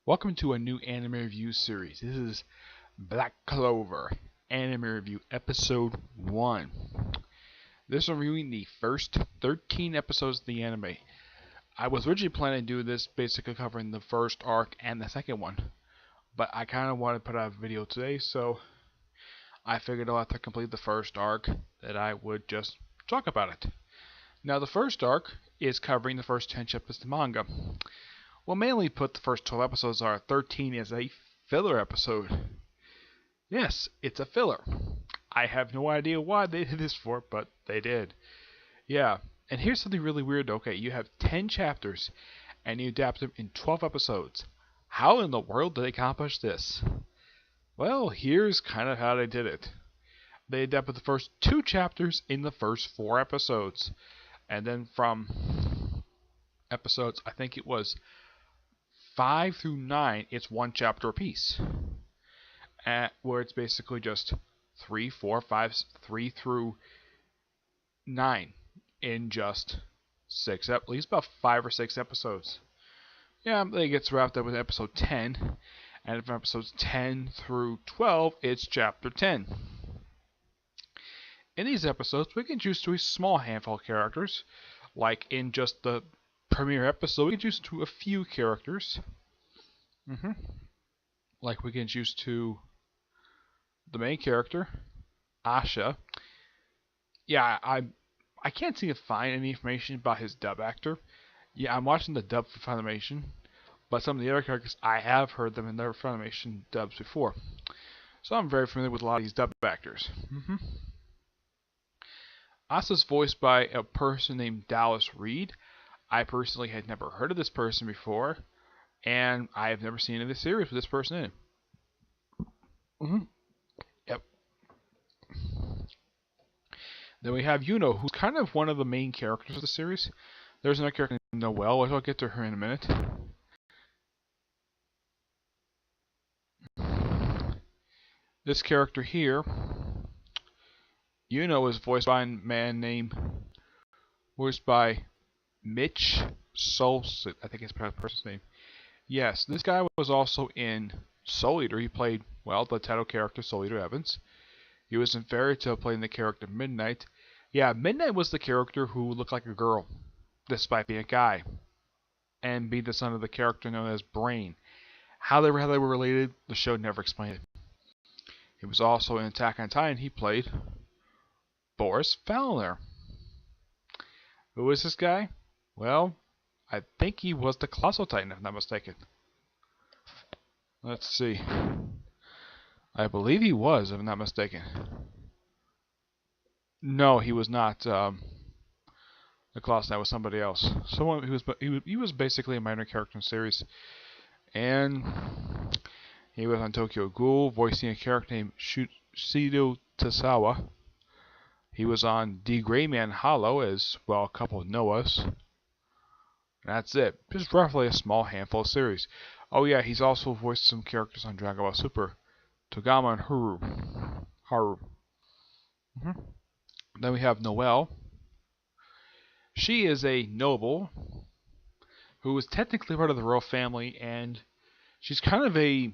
Welcome to a new anime review series. This is Black Clover Anime Review Episode 1. This is reviewing the first 13 episodes of the anime. I was originally planning to do this basically covering the first arc and the second one, but I kind of wanted to put out a video today, so I figured after I complete the first arc that I would just talk about it. Now the first arc is covering the first 10 chapters of the manga. Well, mainly put the first 12 episodes are 13 as a filler episode. Yes, it's a filler. I have no idea why they did this for, but they did. Yeah, and here's something really weird. Okay, you have 10 chapters, and you adapt them in 12 episodes. How in the world did they accomplish this? Well, here's kind of how they did it. They adapted the first 2 chapters in the first 4 episodes. And then from episodes, I think it was 5 through 9, it's 1 chapter apiece. Where it's basically just 3, 4, 5, 3 through 9 in just 6, at least about 5 or 6 episodes. Yeah, it gets wrapped up with episode 10, and from episodes 10 through 12, it's chapter 10. In these episodes, we can choose to a small handful of characters, like in just the premiere episode, we can choose to a few characters. Like we can choose to the main character, Asha. Yeah, I can't seem to find any information about his dub actor. Yeah, I'm watching the dub for Funimation, but some of the other characters, I have heard them in their Funimation dubs before. So I'm very familiar with a lot of these dub actors. Asa's voiced by a person named Dallas Reed. I personally had never heard of this person before, and I have never seen any of the series with this person in it. Yep. Then we have Yuno, who's kind of one of the main characters of the series. There's another character named Noelle, which I'll get to her in a minute. This character here, Yuno, is voiced by a man voiced by Mitch Solsit, I think it's the person's name. Yes, this guy was also in Soul Eater. He played, well, the title character, Soul Eater Evans. He was in Fairy Tail playing the character Midnight. Yeah, Midnight was the character who looked like a girl, despite being a guy, and being the son of the character known as Brain. How they were related, the show never explained it. He was also in Attack on Titan. He played Boris Fowler. Who is this guy? Well, I think he was the Colossal Titan, if I'm not mistaken. Let's see. I believe he was, if I'm not mistaken. No, he was not. The Colossal Titan was somebody else. Someone he was basically a minor character in the series, and he was on Tokyo Ghoul, voicing a character named Shido Tasawa. He was on D. Greyman Hollow as well, a couple of Noahs. That's it. Just roughly a small handful of series. Oh yeah, he's also voiced some characters on Dragon Ball Super. Togama and Haru. Then we have Noelle. She is a noble who is technically part of the royal family, and she's kind of a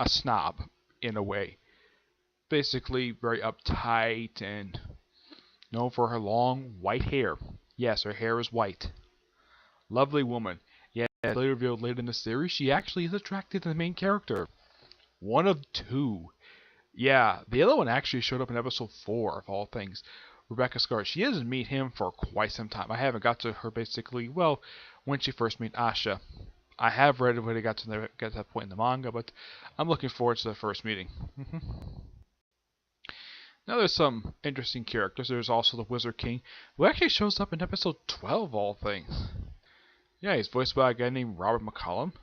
snob in a way. Basically very uptight and known for her long white hair. Yes, her hair is white. Lovely woman. Yet, later revealed later in the series, she actually is attracted to the main character. One of 2. Yeah, the other one actually showed up in episode 4 of all things. Rebecca Scar. She doesn't meet him for quite some time. I haven't got to her basically, well, when she first met Asha. I have read it when it got to that point in the manga, but I'm looking forward to the first meeting. Now there's some interesting characters. There's also the Wizard King, who actually shows up in episode 12 of all things. Yeah, he's voiced by a guy named Robert McCollum.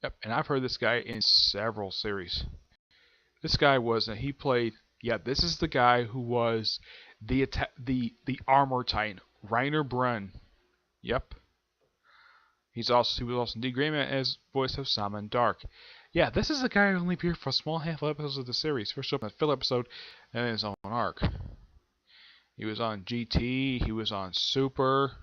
Yep, and I've heard this guy in several series. This guy he played, yeah, this is the guy who was the Armor Titan, Reiner Brunn. Yep. He was also in D. Greyman as voice of Saman Dark. Yeah, this is the guy who only appeared for a small handful of episodes of the series. First up in the filler episode, and then his own arc. He was on GT, he was on Super.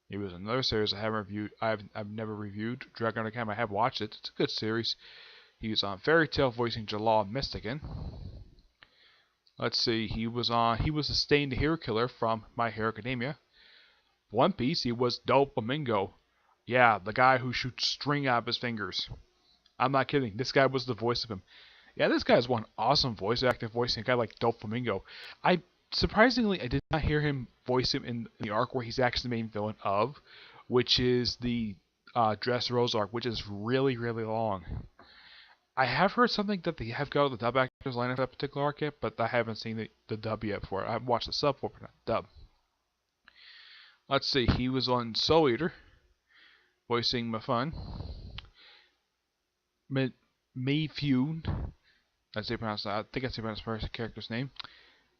He was in another series I haven't reviewed. I've never reviewed. Dragon Academy. I have watched it. It's a good series. He was on Fairy Tail voicing Jalal Mystican. Let's see. He was a Stain the Hero Killer from My Hero Academia. One Piece. He was Doflamingo. Yeah, the guy who shoots string out of his fingers. I'm not kidding. This guy was the voice of him. Yeah, this guy's one awesome voice actor voicing a guy like Doflamingo. Surprisingly, I did not hear him voice him in the arc where he's actually the main villain of, which is the Dressrosa arc, which is really, really long. I have heard something that they have got the dub actors line up for that particular arc yet, but I haven't seen the dub yet for it. I've watched the sub for it, but not the dub. Let's see, he was on Soul Eater, voicing Mafun. Mayfune, that's how you pronounce that. I think that's how you pronounce the character's name.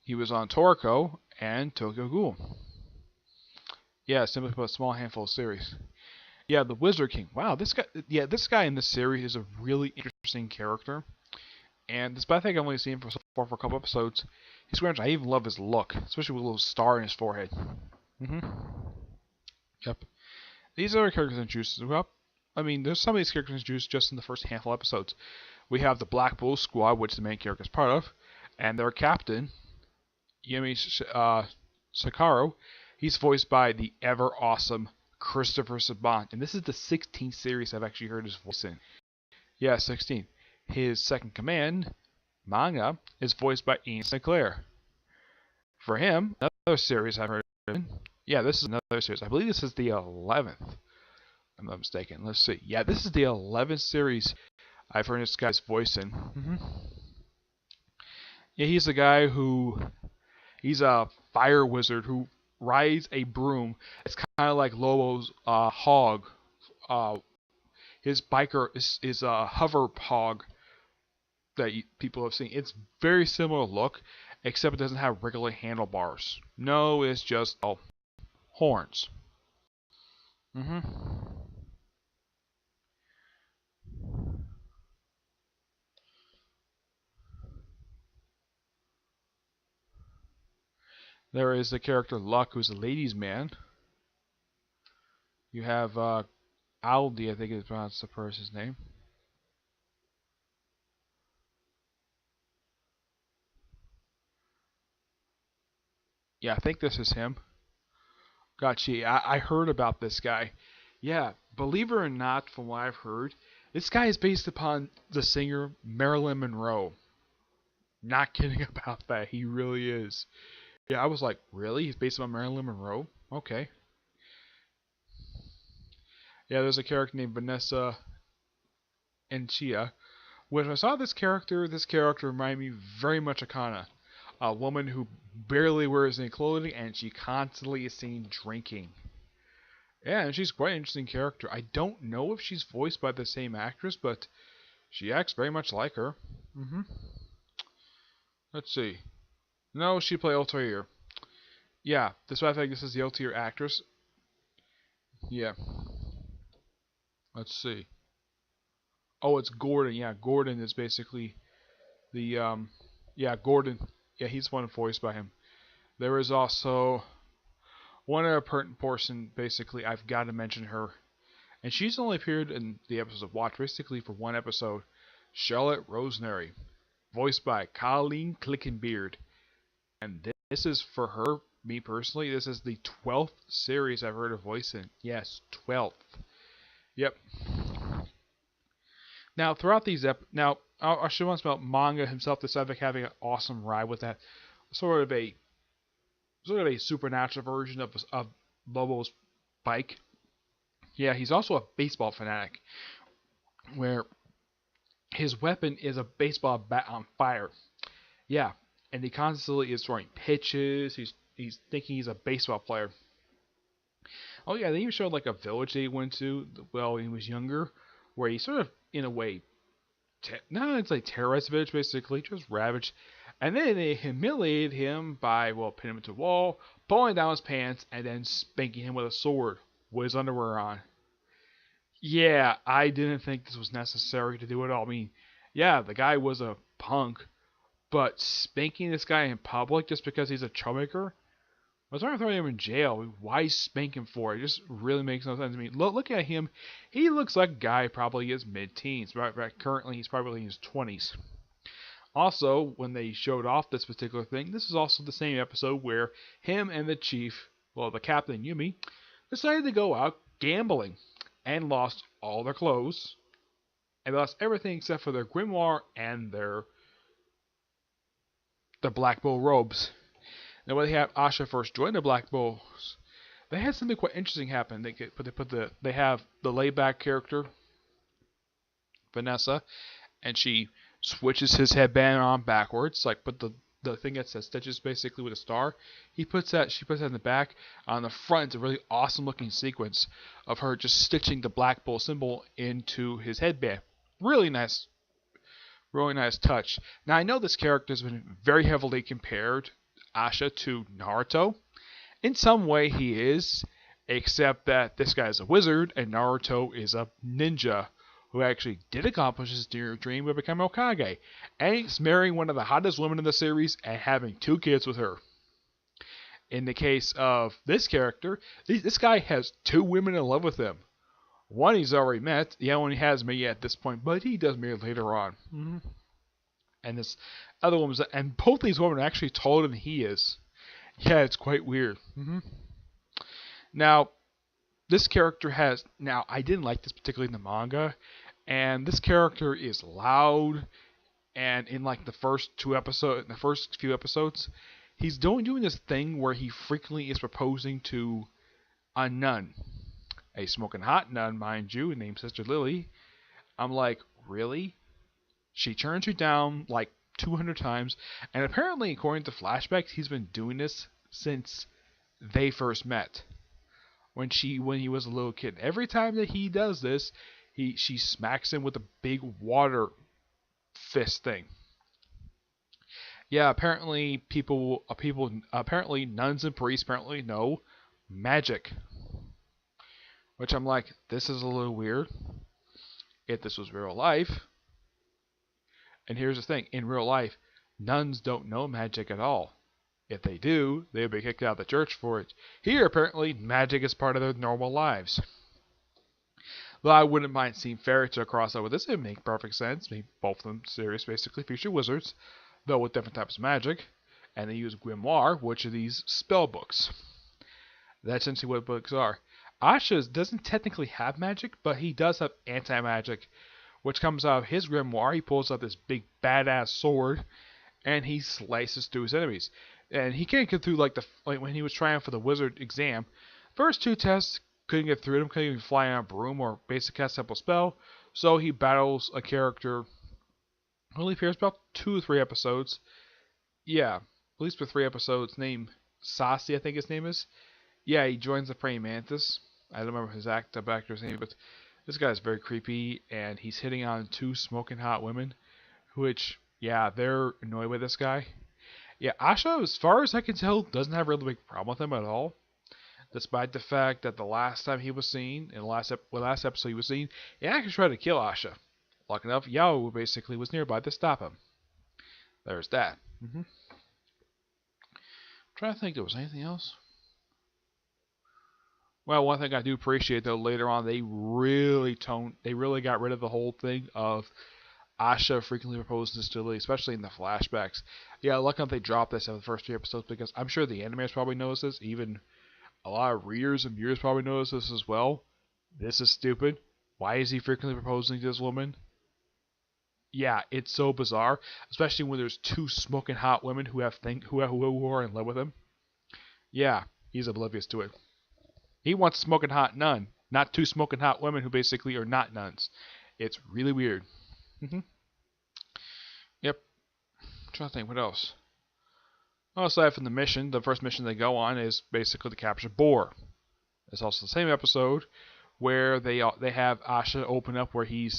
He was on Toriko and Tokyo Ghoul. Yeah, simply put, a small handful of series. Yeah, the Wizard King. Wow, this guy in this series is a really interesting character. And despite I think I've only seen him for a couple episodes, he's great. I even love his look, especially with a little star in his forehead. Yep. These other characters introduced as well. I mean, there's some of these characters introduced just in the first handful of episodes. We have the Black Bull Squad, which the main character is part of, and their captain, Yumi Sakaro. He's voiced by the ever awesome Christopher Saban, and this is the 16th series I've actually heard his voice in. Yeah, 16. His second command, Manga, is voiced by Ian Sinclair. For him, another series I've heard in. Yeah, this is another series. I believe this is the 11th. I'm not mistaken. Let's see. Yeah, this is the 11th series I've heard this guy's voice in. Yeah, he's a guy he's a fire wizard who rides a broom. It's kind of like Lobo's hog. His biker is a hover hog that people have seen. It's very similar look, except it doesn't have regular handlebars. No, it's just horns. There is the character Luck, who's a ladies' man. You have Aldi, I think is pronounced the person's name. Yeah, I think this is him. Gotcha. I heard about this guy. Yeah, believe it or not, from what I've heard, this guy is based upon the singer Marilyn Monroe. Not kidding about that. He really is. Yeah, I was like, really? He's based on Marilyn Monroe? Okay. Yeah, there's a character named Vanessa Enchia. When I saw this character reminded me very much of Kana. A woman who barely wears any clothing and she constantly is seen drinking. Yeah, and she's quite an interesting character. I don't know if she's voiced by the same actress, but she acts very much like her. Let's see. No, she played Altair. Yeah, this I think this is the Altair actress. Yeah. Let's see. Oh, it's Gordon. Yeah, Gordon is basically the yeah, Gordon. Yeah, he's one voiced by him. There is also one other pertinent person. Basically, I've got to mention her, and she's only appeared in the episodes of Watch, basically for one episode. Charlotte Rosemary, voiced by Colleen Clickenbeard, and this is for her. Me personally, this is the 12th series I've heard her voice in. Yes, 12th. Yep. Now, throughout these I should once about Manga himself decided like having an awesome ride with that sort of a supernatural version of Lobo's bike. Yeah, he's also a baseball fanatic, where his weapon is a baseball bat on fire. Yeah, and he constantly is throwing pitches. He's thinking he's a baseball player. Oh yeah, they even showed like a village they went to when he was younger, where he sort of in a way, it's like terrorized the village basically, just ravaged. And then they humiliated him by pinning him to a wall, pulling down his pants, and then spanking him with a sword with his underwear on. Yeah, I didn't think this was necessary to do at all. I mean, yeah, the guy was a punk, but spanking this guy in public just because he's a troublemaker? I was trying to throw him in jail. Why spank him for it? It just really makes no sense to me. Look at him. He looks like a guy probably is mid-teens. Right, currently, he's probably in his 20s. Also, when they showed off this particular thing, this is also the same episode where him and the chief, well, the captain Yumi, decided to go out gambling and lost all their clothes and lost everything except for their grimoire and their Black Bull robes. Now, when they have Asha first join the Black Bulls, they had something quite interesting happen. They have the layback character Vanessa, and she switches his headband on backwards, like put the thing that says stitches basically with a star. She puts that in the back. On the front, it's a really awesome looking sequence of her just stitching the Black Bull symbol into his headband. Really nice touch. Now I know this character has been very heavily compared, Asha, to Naruto. In some way he is, except that this guy is a wizard and Naruto is a ninja who actually did accomplish his dream of becoming Hokage, and he's marrying one of the hottest women in the series and having 2 kids with her. In the case of this character, this guy has 2 women in love with him. One he's already met, the other one he hasn't met yet at this point, but he does meet later on. And this other woman, and both these women are actually taller than he is. Yeah, it's quite weird. Now, this character has, now I didn't like this particularly in the manga, and this character is loud, and in like the first few episodes, he's doing this thing where he frequently is proposing to a nun, a smoking hot nun, mind you, named Sister Lily. I'm like, really? She turns you down like 200 times, and apparently, according to flashbacks, he's been doing this since they first met. When he was a little kid. Every time that he does this, she smacks him with a big water fist thing. Yeah, apparently apparently nuns and priests apparently know magic. Which I'm like, this is a little weird. If this was real life. And here's the thing, in real life, nuns don't know magic at all. If they do, they'll be kicked out of the church for it. Here, apparently, magic is part of their normal lives. Though I wouldn't mind seeing fairy tale cross over this, it would make perfect sense. Both of them serious, basically future wizards, though with different types of magic. And they use grimoire, which are these spell books. That's essentially what books are. Asha doesn't technically have magic, but he does have anti-magic, which comes out of his grimoire. He pulls out this big badass sword, and he slices through his enemies. And he can't get through like when he was trying for the wizard exam. First 2 tests couldn't get through them, couldn't even fly on a broom or basic cast simple spell. So he battles a character who only appears about 2 or 3 episodes. Yeah, at least for 3 episodes. Named Sasi, I think his name is. Yeah, he joins the praying mantis. I don't remember his actor's name, but this guy's very creepy, and he's hitting on 2 smoking hot women, which, yeah, they're annoyed with this guy. Yeah, Asha, as far as I can tell, doesn't have a really big problem with him at all. Despite the fact that the last time he was seen, in the last episode he was seen, he actually tried to kill Asha. Lucky enough, Yao basically was nearby to stop him. There's that. Trying to think, there was anything else? Well, one thing I do appreciate though, later on they really got rid of the whole thing of Asha frequently proposing to Lily, especially in the flashbacks. Yeah, lucky enough they dropped this in the first 3 episodes because I'm sure the animators probably noticed this. Even a lot of readers and viewers probably noticed this as well. This is stupid. Why is he frequently proposing to this woman? Yeah, it's so bizarre, especially when there's 2 smoking hot women who are in love with him. Yeah, he's oblivious to it. He wants a smoking hot nun, not 2 smoking hot women who basically are not nuns. It's really weird. Yep. I'm trying to think, what else? Well, aside from the mission, the first mission they go on is basically to capture Boar. It's also the same episode where they have Asha open up where he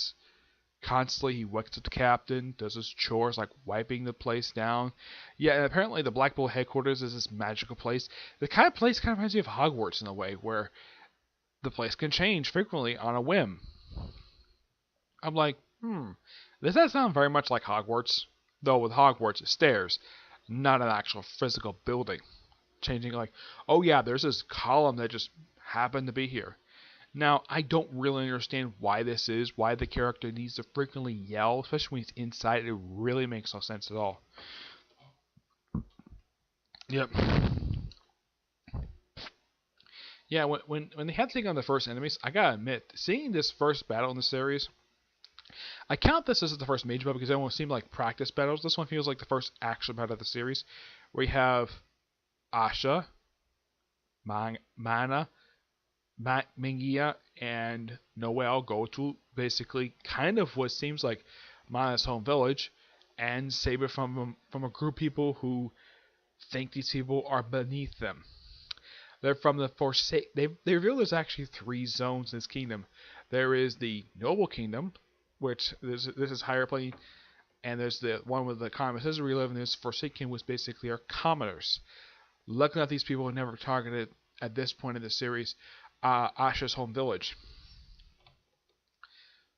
wakes up the captain, does his chores like wiping the place down. Yeah, and apparently the Black Bull headquarters is this magical place. The kind of place kind of reminds me of Hogwarts in a way, where the place can change frequently on a whim. I'm like, does that sound very much like Hogwarts? Though with Hogwarts, it's stairs, not an actual physical building. changing like, oh yeah, there's this column that just happened to be here. Now, I don't really understand why this is, why the character needs to frequently yell, especially when he's inside. It really makes no sense at all. Yep. Yeah, when they had to take on the first enemies, I gotta admit, seeing this first battle in the series, I count this as the first major battle because they almost seem like practice battles. This one feels like the first actual battle of the series, where you have Asha, Mana, Mingia, and Noelle go to basically kind of what seems like Mana's home village, and save it from a group of people who think these people are beneath them. They're from the Forsake. They reveal there's actually 3 zones in this kingdom. There is the Noble Kingdom, which this is higher plane, and there's the one with the common citizen we live in. There's Forsaken, which basically are commoners. Luckily enough, these people are never targeted at this point in the series. Asha's home village.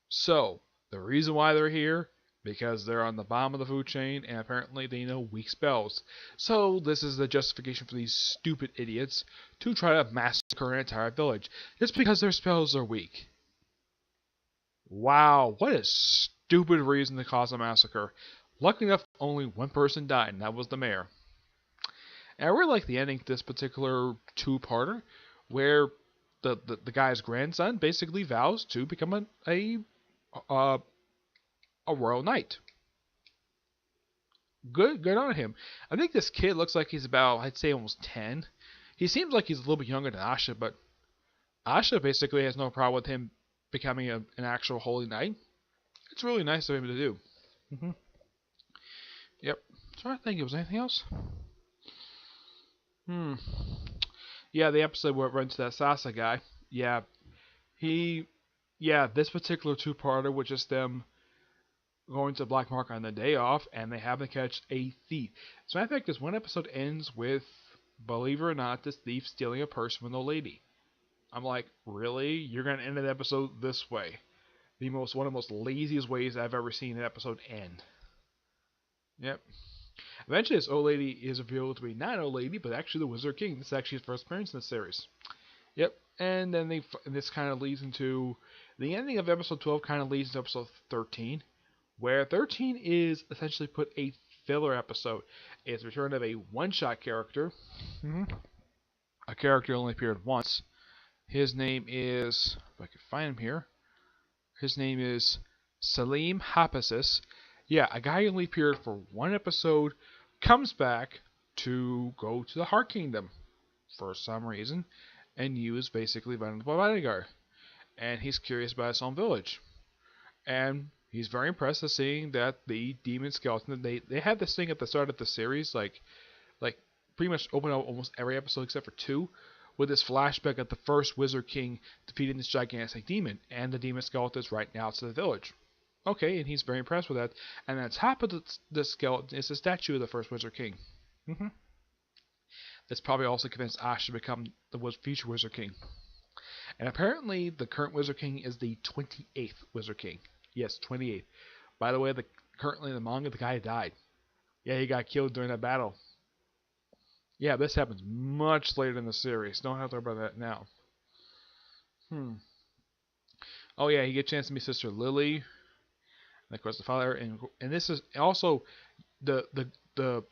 So the reason why they're here, because they're on the bottom of the food chain and apparently they know weak spells. So this is the justification for these stupid idiots to try to massacre an entire village just because their spells are weak. Wow, what a stupid reason to cause a massacre. Luckily enough, only one person died, and that was the mayor. And I really like the ending to this particular 2-parter, where the guy's grandson basically vows to become a royal knight. Good on him. I think this kid looks like he's about, I'd say, almost 10. He seems like he's a little bit younger than Asha, but Asha basically has no problem with him becoming an actual holy knight. It's really nice of him to do. Yep. Trying to think, was anything else? Yeah, the episode where it runs to that Sasa guy. Yeah, this particular 2-parter was just them going to Black Market on the day off, and they happen to catch a thief. So I think this one episode ends with, believe it or not, this thief stealing a purse from an old lady. I'm like, really? You're gonna end an episode this way? One of the most laziest ways I've ever seen an episode end. Yep. Eventually, this old lady is revealed to be not an old lady, but actually the Wizard King. This is actually his first appearance in the series. Yep. And then this kind of leads into the ending of episode 12. Kind of leads into episode 13, where 13 is essentially put a filler episode. It's the return of a one-shot character. A character only appeared once. His name is, if I can find him here, his name is Salim Hapasis. Yeah, a guy who only appeared for one episode comes back to go to the Heart Kingdom for some reason and use basically vulnerable bodyguard. And he's curious about his own village. And he's very impressed at seeing that the demon skeleton, they had this thing at the start of the series, like pretty much open up almost every episode except for 2, with this flashback of the first Wizard King defeating this gigantic demon, and the demon skeleton is right now to the village. Okay, and he's very impressed with that. And on top of the skeleton is a statue of the first Wizard King. This probably also convinced Ash to become the future Wizard King. And apparently, the current Wizard King is the 28th Wizard King. Yes, 28th. By the way, currently in the manga, the guy died. Yeah, he got killed during that battle. Yeah, this happens much later in the series. Don't have to worry about that now. Oh yeah, you get a chance to meet Sister Lily. And of course the father, and this is also the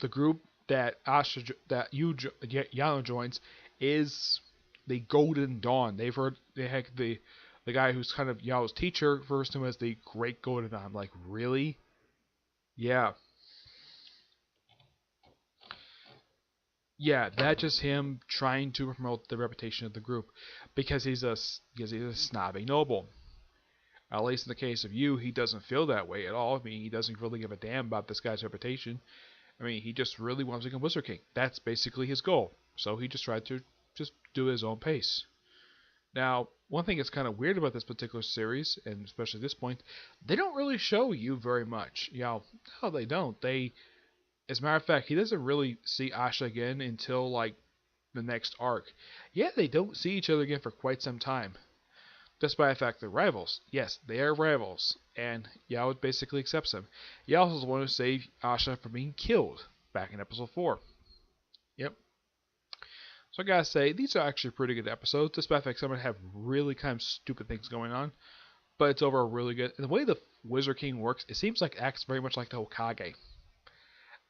group that Yano joins is the Golden Dawn. They've heard the guy who's kind of Yao's teacher refers to him as the Great Golden Dawn. I'm like, really? Yeah. Yeah, that's just him trying to promote the reputation of the group because he's a snobbing noble. At least in the case of Yu, he doesn't feel that way at all. I mean, he doesn't really give a damn about this guy's reputation. I mean, he just really wants to become Wizard King. That's basically his goal. So he just tried to just do his own pace. Now, one thing that's kind of weird about this particular series, and especially this point, they don't really show Yu very much. No, they don't. As a matter of fact, he doesn't really see Asha again until, like, the next arc. Yet they don't see each other again for quite some time. Despite the fact they're rivals. Yes, they are rivals. And Yao basically accepts him. Yao is the one who saved Asha from being killed back in episode 4. Yep. So I gotta say, these are actually pretty good episodes, despite the fact some of them have really kind of stupid things going on. But it's overall really good. And the way the Wizard King works, it seems like acts very much like the Hokage,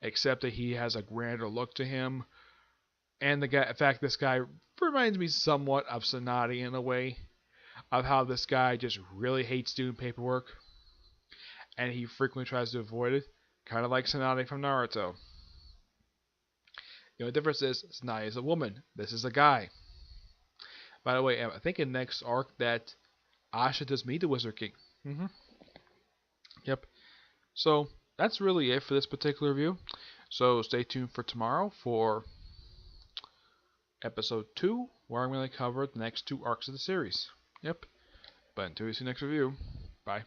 except that he has a grander look to him. And the guy, in fact, this guy reminds me somewhat of Tsunade in a way, of how this guy just really hates doing paperwork, and he frequently tries to avoid it, kind of like Tsunade from Naruto. The only difference is Tsunade is a woman. This is a guy. By the way, I think in next arc that Asha does meet the Wizard King. Mm-hmm. Yep. So that's really it for this particular review. So stay tuned for tomorrow for episode 2, where I'm going to cover the next 2 arcs of the series. Yep. But until we see you next review, bye.